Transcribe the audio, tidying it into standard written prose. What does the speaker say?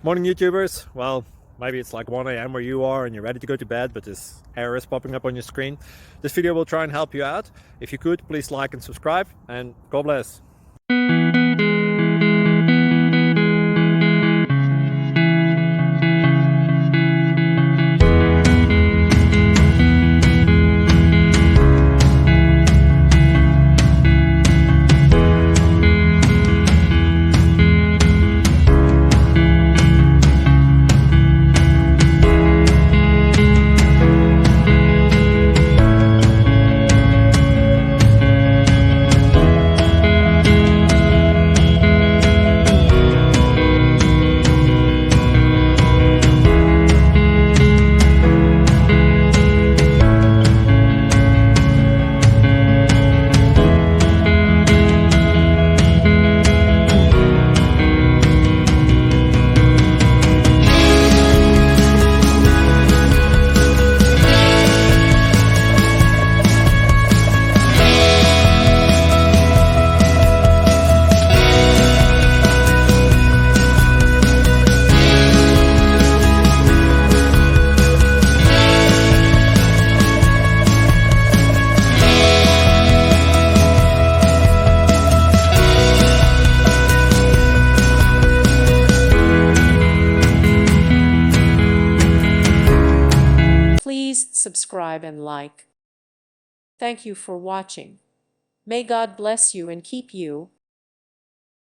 Morning YouTubers. Well, maybe it's like 1 a.m. where you are and you're ready to go to bed, but this error is popping up on your screen. This video will try and help you out. If you could, please like and subscribe, and God bless. Please subscribe and like. Thank you for watching. May God bless you and keep you.